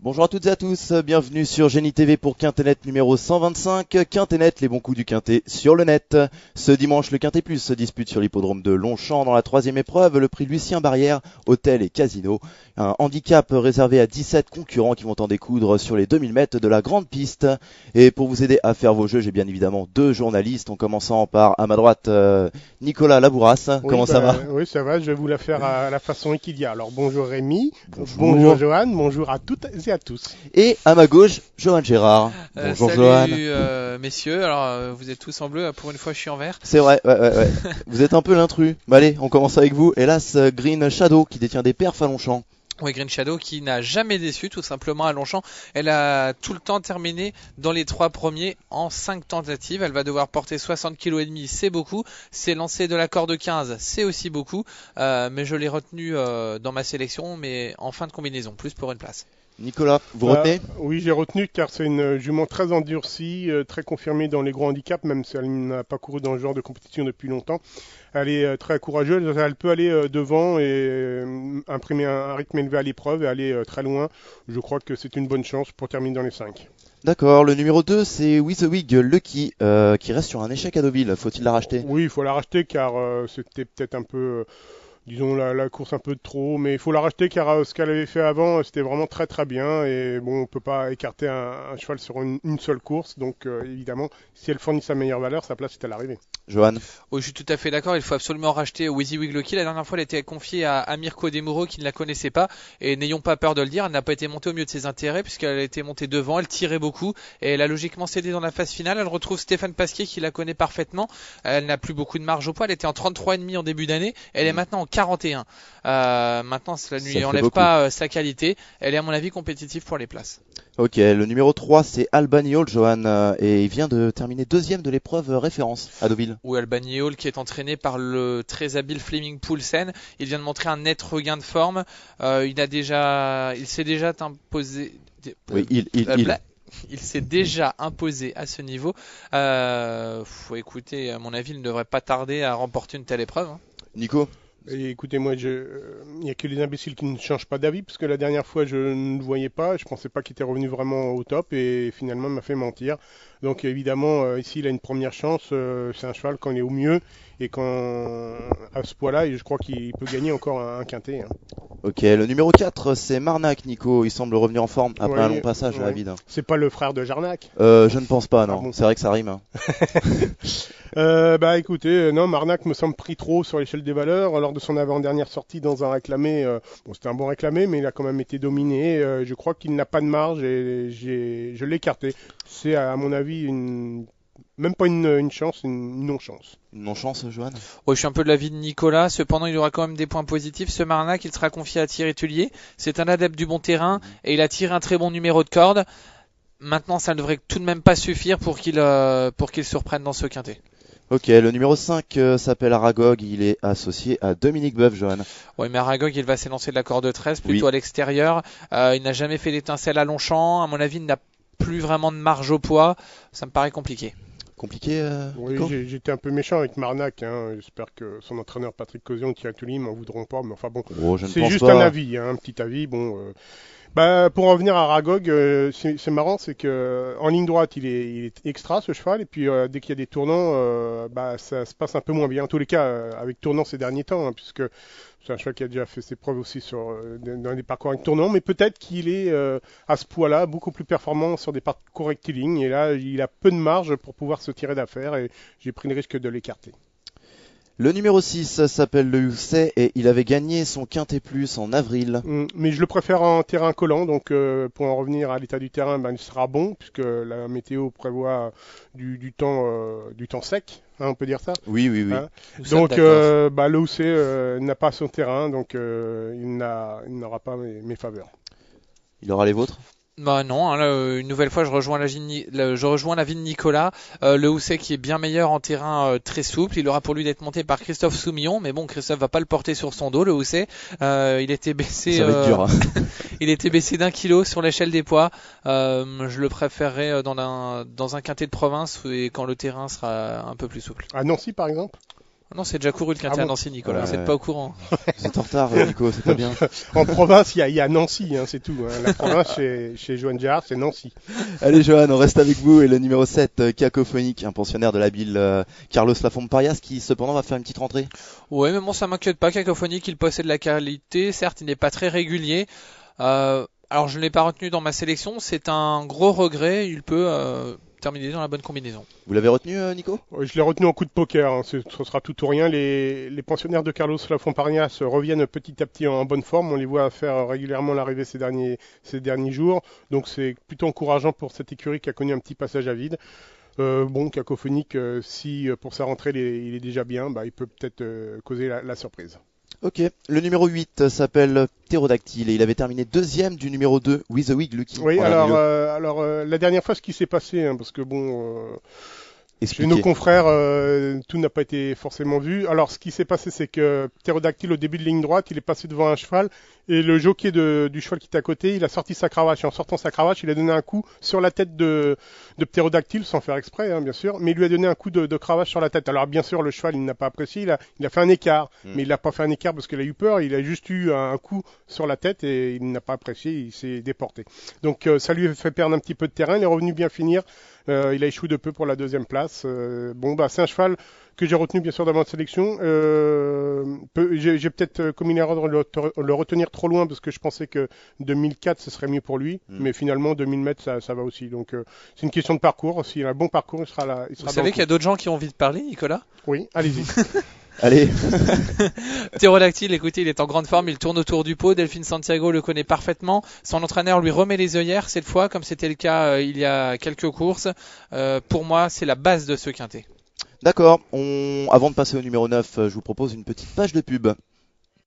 Bonjour à toutes et à tous, bienvenue sur Génie TV pour Quintet numéro 125. Quintet, les bons coups du Quintet sur le net. Ce dimanche, le Quintet Plus se dispute sur l'hippodrome de Longchamp dans la troisième épreuve, le prix Lucien Barrière, hôtel et casino. Un handicap réservé à 17 concurrents qui vont en découdre sur les 2000 mètres de la grande piste. Et pour vous aider à faire vos jeux, j'ai bien évidemment deux journalistes, en commençant par, à ma droite, Nicolas Labouras. Oui, Comment ça va? Oui, ça va, je vais vous la faire à la façon Equidia. Alors bonjour Rémi, bonjour Johan, bonjour à toutes et à tous. Et à ma gauche, Johan Gérard. Bonjour Johan. Salut messieurs, alors vous êtes tous en bleu, pour une fois je suis en vert. C'est vrai, ouais. Vous êtes un peu l'intrus. Bah allez, on commence avec vous. Hélas, Green Shadow qui détient des perfs à Longchamp. Oui, Green Shadow qui n'a jamais déçu tout simplement à Longchamp. Elle a tout le temps terminé dans les 3 premiers en 5 tentatives. Elle va devoir porter 60 kg et demi, c'est beaucoup. C'est lancé de la corde 15, c'est aussi beaucoup. Mais je l'ai retenu dans ma sélection, mais en fin de combinaison, plus pour une place. Nicolas, vous retenez? Oui, j'ai retenu car c'est une jument très endurcie, très confirmée dans les gros handicaps, même si elle n'a pas couru dans le genre de compétition depuis longtemps. Elle est très courageuse, elle peut aller devant et imprimer un rythme élevé à l'épreuve et aller très loin. Je crois que c'est une bonne chance pour terminer dans les 5. D'accord, le numéro 2, c'est With the Wig Lucky, qui reste sur un échec à Deauville. Faut-il la racheter? Oui, il faut la racheter car c'était peut-être un peu... disons la course un peu de trop, mais il faut la racheter car ce qu'elle avait fait avant, c'était vraiment très très bien et bon, on peut pas écarter un cheval sur une seule course, donc évidemment, si elle fournit sa meilleure valeur, sa place est à l'arrivée. Johan? Oui, je suis tout à fait d'accord, il faut absolument racheter Wheezy Wiglocky. La dernière fois, elle était confiée à Mirko Demuro qui ne la connaissait pas, et n'ayons pas peur de le dire, elle n'a pas été montée au mieux de ses intérêts puisqu'elle a été montée devant, elle tirait beaucoup et elle a logiquement cédé dans la phase finale. Elle retrouve Stéphane Pasquier qui la connaît parfaitement, elle n'a plus beaucoup de marge au poids, elle était en 33,5 en début d'année, elle est maintenant en 41. Maintenant, cela ne lui enlève pas sa qualité, elle est à mon avis compétitive pour les places. Ok, le numéro 3, c'est Albany Hall, Johan, et il vient de terminer deuxième de l'épreuve référence à Deauville. Oui, Albany Hall qui est entraîné par le très habile Fleming Poulsen. Il vient de montrer un net regain de forme. Il s'est déjà imposé. Oui, il s'est déjà imposé à ce niveau. Faut écouter, à mon avis, il ne devrait pas tarder à remporter une telle épreuve. Nico? Et écoutez, moi, il n'y a que les imbéciles qui ne changent pas d'avis, parce que la dernière fois, je ne le voyais pas, je pensais pas qu'il était revenu vraiment au top, et finalement, il m'a fait mentir. Donc, évidemment, ici, il a une première chance, c'est un cheval quand il est au mieux, et quand à ce poids-là, je crois qu'il peut gagner encore un quintet. Hein. Ok, le numéro 4, c'est Marnac, Nico, il semble revenir en forme après un long passage à vide. C'est pas le frère de Jarnac? Je ne pense pas, non, bon. C'est vrai que ça rime. Hein. Bah écoutez, non, Marnac me semble pris trop sur l'échelle des valeurs. Lors de son avant-dernière sortie dans un réclamé, bon c'était un bon réclamé, mais il a quand même été dominé. Je crois qu'il n'a pas de marge et je l'ai écarté. C'est à mon avis même pas une chance, une non-chance. Une non-chance, Johan? Oui, je suis un peu de l'avis de Nicolas. Cependant, il aura quand même des points positifs. Ce Marnac, il sera confié à Thierry Tullier. C'est un adepte du bon terrain et il a tiré un très bon numéro de corde. Maintenant, ça ne devrait tout de même pas suffire pour qu'il se reprenne dans ce quintet. Ok, le numéro 5 s'appelle Aragog, il est associé à Dominique Boeuf, Johan. Oui, mais Aragog, il va s'élancer de la corde 13, plutôt à l'extérieur. Il n'a jamais fait d'étincelle à Longchamp. À mon avis, il n'a plus vraiment de marge au poids. Ça me paraît compliqué. Compliqué, Oui, j'étais un peu méchant avec Marnac. Hein. J'espère que son entraîneur Patrick Causion et Thierry Tullier m'en voudront pas. Mais enfin bon, c'est juste un avis, hein, un petit avis. Bon. Pour en venir à Aragog, c'est marrant, c'est que en ligne droite, il est extra ce cheval, et puis dès qu'il y a des tournants, ça se passe un peu moins bien. En tous les cas, avec tournant ces derniers temps, hein, puisque c'est un cheval qui a déjà fait ses preuves aussi dans des parcours avec tournant, mais peut-être qu'il est à ce poids-là beaucoup plus performant sur des parcours rectilignes, et là, il a peu de marge pour pouvoir se tirer d'affaire, et j'ai pris le risque de l'écarter. Le numéro 6 s'appelle le Housset et il avait gagné son Quintet Plus en avril. Mais je le préfère en terrain collant, donc pour en revenir à l'état du terrain, il sera bon, puisque la météo prévoit du temps sec, hein, on peut dire ça. Oui. Hein. Donc le Housset n'a pas son terrain, donc il n'aura pas mes faveurs. Il aura les vôtres? Bah non, hein, là, une nouvelle fois je rejoins l'avis de Nicolas. Le Housset qui est bien meilleur en terrain très souple, il aura pour lui d'être monté par Christophe Soumillon, mais bon, Christophe va pas le porter sur son dos, le Housset. Il était baissé, ça va être dur, hein. Il était baissé d'1 kilo sur l'échelle des poids. Je le préférerais dans un quintet de province et quand le terrain sera un peu plus souple. À Nancy par exemple? Non, c'est déjà couru le quintet à Nancy, Nicolas. Vous n'êtes pas au courant. Vous êtes en retard, Nico, c'est pas bien. En province, il y a Nancy, c'est tout. La province chez Johan Gérard, c'est Nancy. Allez, Johan, on reste avec vous. Et le numéro 7, Cacophonique, un pensionnaire de l'habile Carlos Lafont-Parias, qui cependant va faire une petite rentrée. Ouais, mais bon, ça m'inquiète pas. Cacophonique, il possède la qualité. Certes, il n'est pas très régulier. Alors, je ne l'ai pas retenu dans ma sélection. C'est un gros regret. Il peut terminer dans la bonne combinaison. Vous l'avez retenu, Nico? Je l'ai retenu en coup de poker. Ce sera tout ou rien. Les pensionnaires de Carlos Lafont-Parias reviennent petit à petit en bonne forme. On les voit faire régulièrement l'arrivée ces derniers jours. Donc c'est plutôt encourageant pour cette écurie qui a connu un petit passage à vide. Cacophonique, si pour sa rentrée il est déjà bien, il peut peut-être causer la surprise. Ok, le numéro 8 s'appelle Ptérodactyle et il avait terminé deuxième du numéro 2, With the Wig Lucky. Oui, alors la dernière fois, ce qui s'est passé, parce que chez nos confrères, tout n'a pas été forcément vu. Alors, ce qui s'est passé, c'est que Ptérodactyle, au début de ligne droite, il est passé devant un cheval et le jockey du cheval qui était à côté, il a sorti sa cravache. Et en sortant sa cravache, il a donné un coup sur la tête de Ptérodactyle, sans faire exprès, bien sûr, mais il lui a donné un coup de cravache sur la tête. Alors, bien sûr, le cheval, il n'a pas apprécié, il a fait un écart, mais il n'a pas fait un écart parce qu'il a eu peur, il a juste eu un coup sur la tête et il n'a pas apprécié, il s'est déporté. Donc, ça lui a fait perdre un petit peu de terrain, il est revenu bien finir. Il a échoué de peu pour la deuxième place. C'est un cheval que j'ai retenu bien sûr dans ma sélection. J'ai peut-être commis l'erreur de le retenir trop loin parce que je pensais que 2004 ce serait mieux pour lui, mais finalement 2000 mètres ça va aussi. Donc c'est une question de parcours. S'il a un bon parcours, il sera là. Vous savez qu'il y a d'autres gens qui ont envie de parler, Nicolas? Oui, allez-y. Allez. Ptérodactyle, écoutez, il est en grande forme, il tourne autour du pot. Delphine Santiago le connaît parfaitement. Son entraîneur lui remet les œillères cette fois, comme c'était le cas il y a quelques courses. Pour moi, c'est la base de ce quintet. D'accord. Avant de passer au numéro 9, je vous propose une petite page de pub.